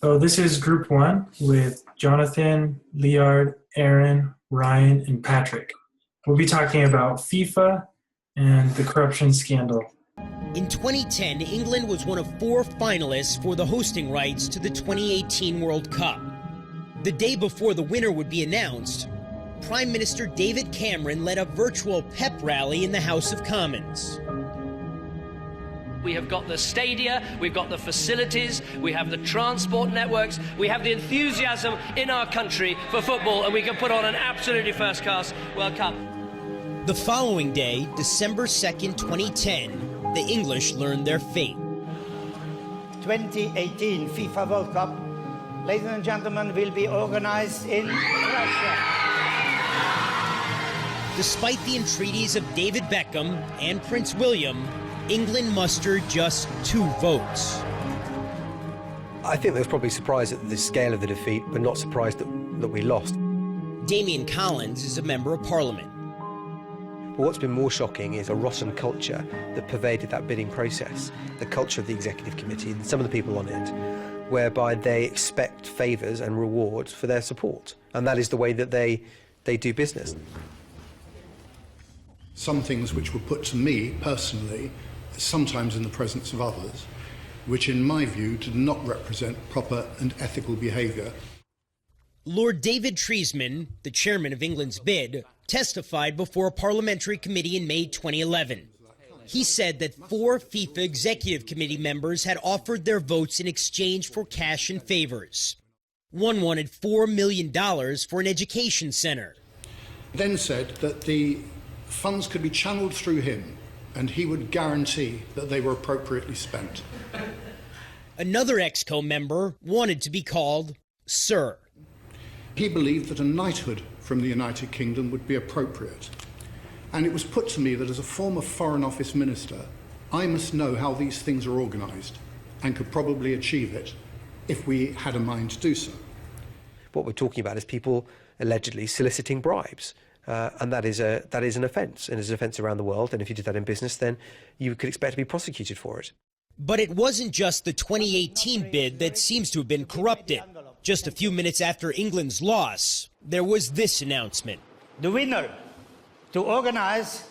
So this is Group 1 with Jonathan, Liard, Aaron, Ryan, and Patrick. We'll be talking about FIFA and the corruption scandal. In 2010, England was one of 4 finalists for the hosting rights to the 2018 World Cup. The day before the winner would be announced, Prime Minister David Cameron led a virtual pep rally in the House of Commons. We have got the stadia, we've got the facilities, we have the transport networks, we have the enthusiasm in our country for football, and we can put on an absolutely first-class World Cup. The following day, December 2nd, 2010, the English learned their fate. 2018 FIFA World Cup, ladies and gentlemen, will be organized in Russia. Despite the entreaties of David Beckham and Prince William, England mustered just 2 votes. I think they were probably surprised at the scale of the defeat, but not surprised that we lost. Damian Collins is a member of Parliament. But what's been more shocking is a rotten culture that pervaded that bidding process, the culture of the executive committee and some of the people on it, whereby they expect favours and rewards for their support. And that is the way that they do business. Some things which were put to me personally, sometimes in the presence of others, which in my view did not represent proper and ethical behaviour. Lord David Treisman, the chairman of England's bid, testified before a parliamentary committee in May 2011. He said that 4 FIFA executive committee members had offered their votes in exchange for cash and favours. One wanted $4 million for an education centre. Then said that the funds could be channeled through him and he would guarantee that they were appropriately spent. Another EXCO member wanted to be called Sir. He believed that a knighthood from the United Kingdom would be appropriate. And it was put to me that as a former Foreign Office Minister, I must know how these things are organised and could probably achieve it if we had a mind to do so. What we're talking about is people allegedly soliciting bribes. And that is an offence, and is an offence around the world. And if you did that in business, then you could expect to be prosecuted for it. But it wasn't just the 2018 bid that seems to have been corrupted. Just a few minutes after England's loss, there was this announcement. The winner to organize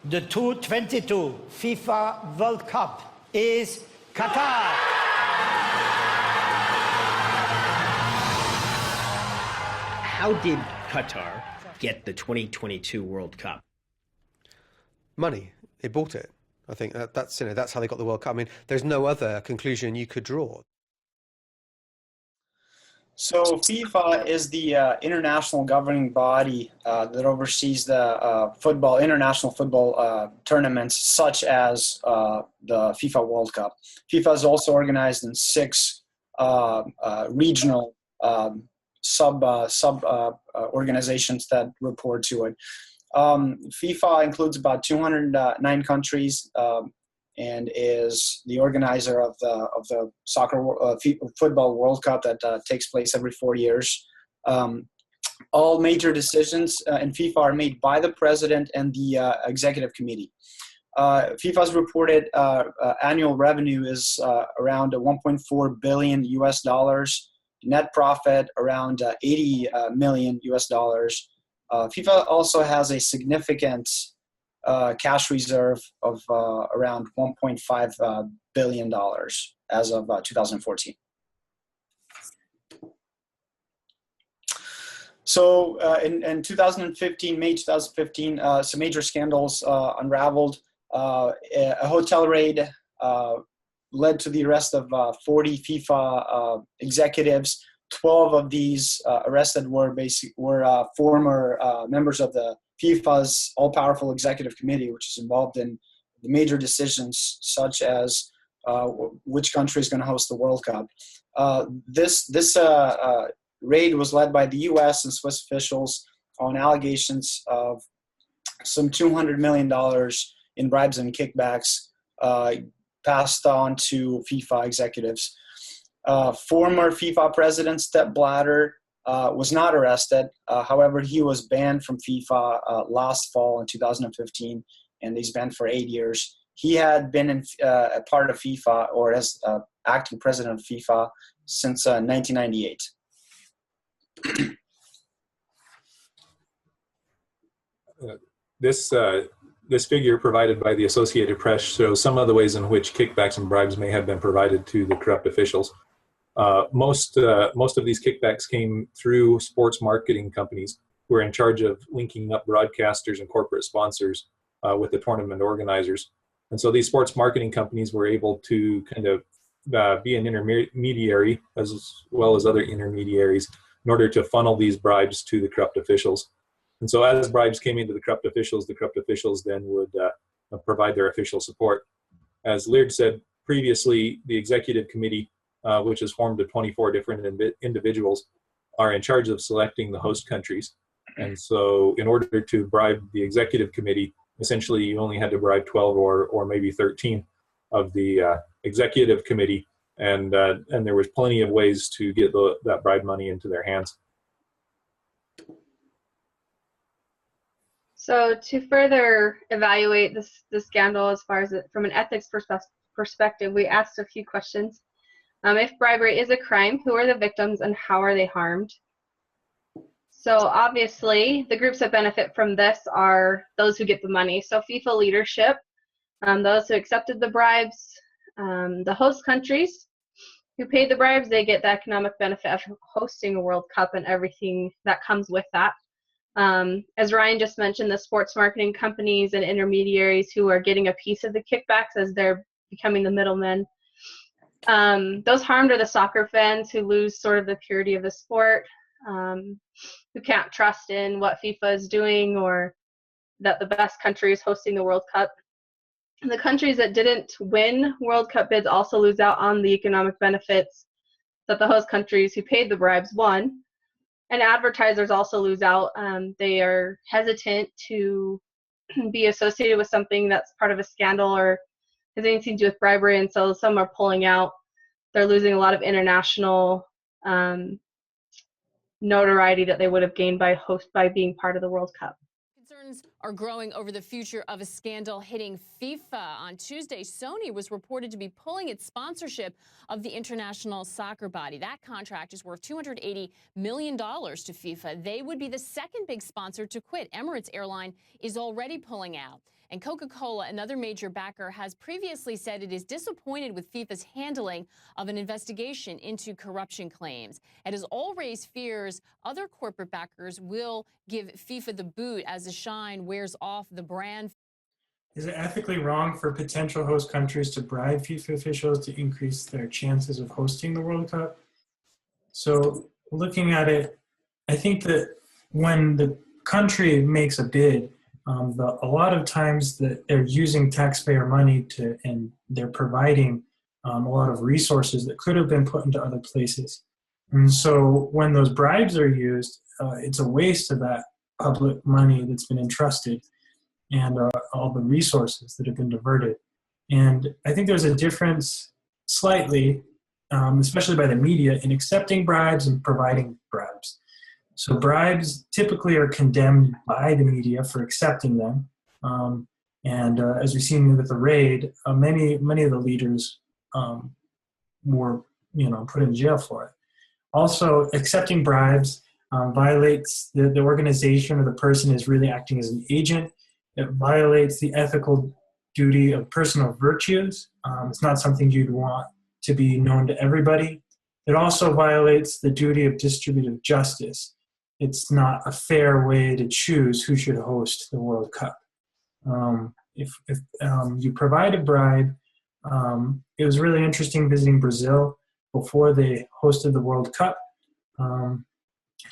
the 2022 FIFA World Cup is Qatar. How did Qatar get the 2022 World Cup? Money. They bought it. I think that's how they got the World Cup. I mean, there's no other conclusion you could draw. So FIFA is the international governing body that oversees the international football tournaments, such as the FIFA World Cup. FIFA is also organized in 6 regional organizations that report to it. FIFA includes about 209 countries and is the organizer of the football World Cup that takes place every 4 years. All major decisions in FIFA are made by the president and the executive committee. FIFA's reported annual revenue is around $1.4 billion US dollars. Net profit around $80 million US dollars. FIFA also has a significant cash reserve of around $1.5 billion as of 2014. So in 2015, May 2015, some major scandals unraveled. A hotel raid led to the arrest of 40 FIFA executives. 12 of these arrested were former members of the FIFA's all-powerful executive committee, which is involved in the major decisions such as which country is going to host the World Cup. This raid was led by the U.S. and Swiss officials on allegations of some $200 million in bribes and kickbacks passed on to FIFA executives. Former FIFA president Sepp Blatter was not arrested. However, he was banned from FIFA last fall in 2015, and he's banned for 8 years. He had been a part of FIFA, or has acting president of FIFA since 1998. This figure provided by the Associated Press shows some of the ways in which kickbacks and bribes may have been provided to the corrupt officials. Most of these kickbacks came through sports marketing companies who are in charge of linking up broadcasters and corporate sponsors with the tournament organizers. And so these sports marketing companies were able to kind of be an intermediary as well as other intermediaries in order to funnel these bribes to the corrupt officials. And so as bribes came into the corrupt officials then would provide their official support. As Leard said previously, the executive committee, which is formed of 24 different individuals, are in charge of selecting the host countries. And so in order to bribe the executive committee, essentially you only had to bribe 12 or maybe 13 of the executive committee. And there was plenty of ways to get that bribe money into their hands. So to further evaluate this scandal as far as from an ethics perspective, we asked a few questions. If bribery is a crime, who are the victims and how are they harmed? So obviously, the groups that benefit from this are those who get the money. So FIFA leadership, those who accepted the bribes, the host countries who paid the bribes, they get the economic benefit of hosting a World Cup and everything that comes with that. As Ryan just mentioned, the sports marketing companies and intermediaries who are getting a piece of the kickbacks as they're becoming the middlemen. Those harmed are the soccer fans who lose sort of the purity of the sport, who can't trust in what FIFA is doing or that the best country is hosting the World Cup. And the countries that didn't win World Cup bids also lose out on the economic benefits that the host countries who paid the bribes won. And advertisers also lose out. They are hesitant to be associated with something that's part of a scandal or has anything to do with bribery, and so some are pulling out. They're losing a lot of international notoriety that they would have gained by being part of the World Cup. Concerns are growing over the future of a scandal hitting FIFA. On Tuesday, Sony was reported to be pulling its sponsorship of the international soccer body. That contract is worth $280 million to FIFA. They would be the second big sponsor to quit. Emirates Airline is already pulling out. And Coca-Cola, another major backer, has previously said it is disappointed with FIFA's handling of an investigation into corruption claims. It has all raised fears other corporate backers will give FIFA the boot as the shine wears off the brand. Is it ethically wrong for potential host countries to bribe FIFA officials to increase their chances of hosting the World Cup? So looking at it, I think that when the country makes a bid, a lot of times that they're using taxpayer money and they're providing a lot of resources that could have been put into other places. And so when those bribes are used, it's a waste of that public money that's been entrusted and all the resources that have been diverted. And I think there's a difference slightly, especially by the media, in accepting bribes and providing bribes. So bribes typically are condemned by the media for accepting them. As we've seen with the raid, many of the leaders were put in jail for it. Also, accepting bribes violates the organization or the person is really acting as an agent. It violates the ethical duty of personal virtues. It's not something you'd want to be known to everybody. It also violates the duty of distributive justice. It's not a fair way to choose who should host the World Cup. If you provide a bribe, it was really interesting visiting Brazil before they hosted the World Cup,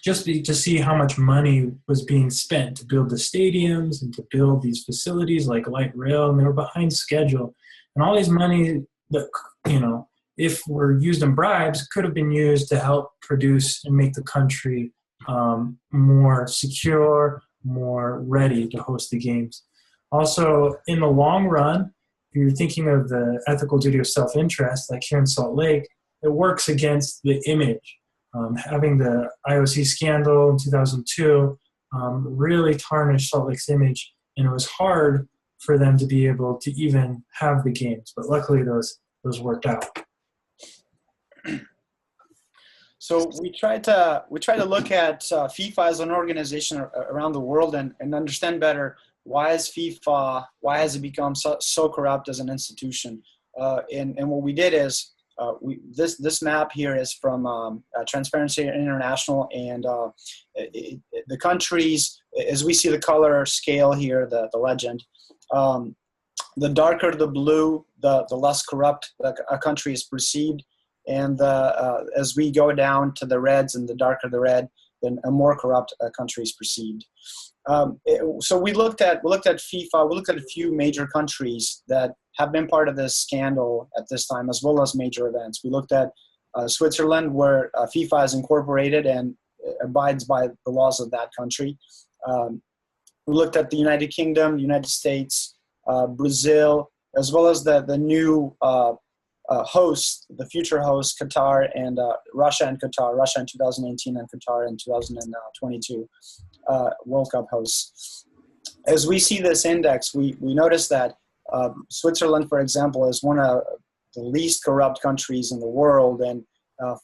just to see how much money was being spent to build the stadiums and to build these facilities like light rail, and they were behind schedule. And all these money that, if were used in bribes, could have been used to help produce and make the country more secure, more ready to host the games. Also, in the long run, if you're thinking of the ethical duty of self-interest, like here in Salt Lake, it works against the image. Having the IOC scandal in 2002 really tarnished Salt Lake's image, and it was hard for them to be able to even have the games. But luckily, those worked out. So we try to look at FIFA as an organization around the world and understand better why has it become so corrupt as an institution. And what we did is this map here is from Transparency International, and the countries, as we see the color scale here, the legend, the darker the blue, the less corrupt a country is perceived. And as we go down to the reds, and the darker the red, then a more corrupt country is perceived. So we looked at FIFA. We looked at a few major countries that have been part of this scandal at this time, as well as major events. We looked at Switzerland, where FIFA is incorporated and abides by the laws of that country. We looked at the United Kingdom, United States, Brazil, as well as the new hosts, the future hosts, Qatar and Russia and Qatar, Russia in 2018 and Qatar in 2022, World Cup hosts. As we see this index, we notice that Switzerland, for example, is one of the least corrupt countries in the world, and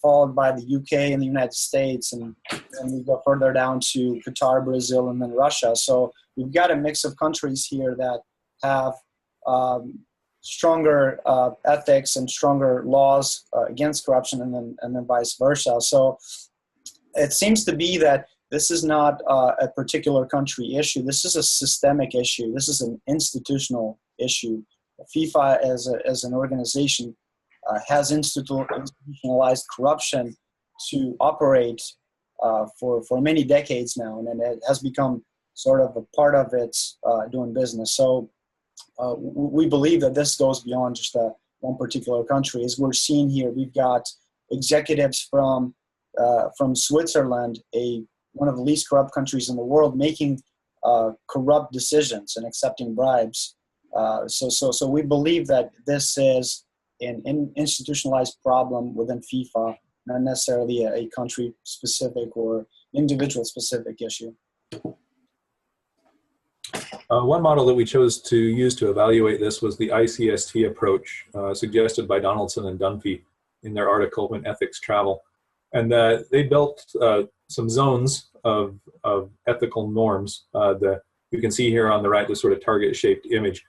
followed by the UK and the United States, and we go further down to Qatar, Brazil, and then Russia. So we've got a mix of countries here that have stronger ethics and stronger laws against corruption, and then vice versa. So it seems to be that this is not a particular country issue. This is a systemic issue. This is an institutional issue. FIFA as an organization has institutionalized corruption to operate for many decades now, and it has become sort of a part of its doing business. So we believe that this goes beyond just one particular country. As we're seeing here, we've got executives from Switzerland, one of the least corrupt countries in the world, making corrupt decisions and accepting bribes. So we believe that this is an institutionalized problem within FIFA, not necessarily a country-specific or individual-specific issue. One model that we chose to use to evaluate this was the ICST approach suggested by Donaldson and Dunphy in their article When Ethics Travel. And they built some zones of ethical norms. You can see here on the right this sort of target-shaped image.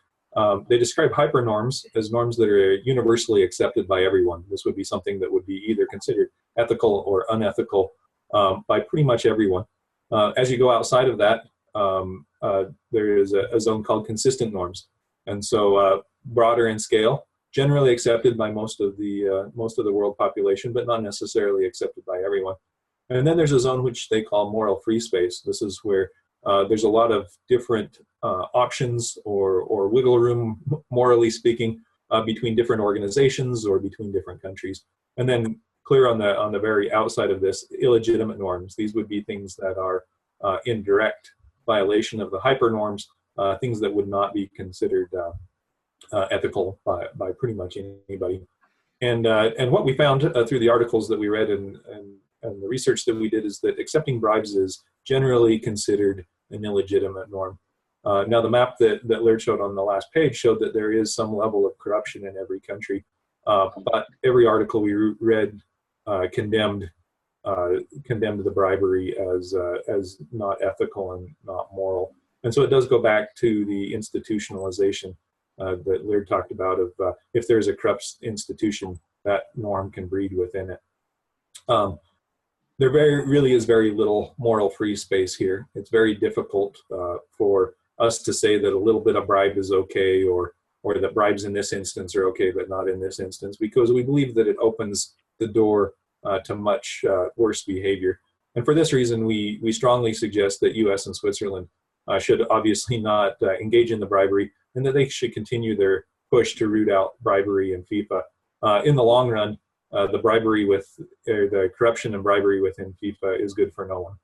They describe hypernorms as norms that are universally accepted by everyone. This would be something that would be either considered ethical or unethical by pretty much everyone. As you go outside of that, there is a zone called consistent norms, and so broader in scale, generally accepted by most of the world population, but not necessarily accepted by everyone. And then there's a zone which they call moral free space. This is where there's a lot of different options or wiggle room, morally speaking, between different organizations or between different countries. And then clear on the very outside of this, illegitimate norms. These would be things that are in direct violation of the hypernorms, things that would not be considered ethical by pretty much anybody. And what we found through the articles that we read and the research that we did is that accepting bribes is generally considered an illegitimate norm. Now the map that Laird showed on the last page showed that there is some level of corruption in every country, but every article we read condemned the bribery as not ethical and not moral. And so it does go back to the institutionalization that Laird talked about of if there's a corrupt institution, that norm can breed within it. There really is very little moral free space here. It's very difficult for us to say that a little bit of bribe is okay, or that bribes in this instance are okay but not in this instance, because we believe that it opens the door to much worse behavior. And for this reason, we strongly suggest that US and Switzerland should obviously not engage in the bribery, and that they should continue their push to root out bribery in FIFA. In the long run, the corruption and bribery within FIFA is good for no one.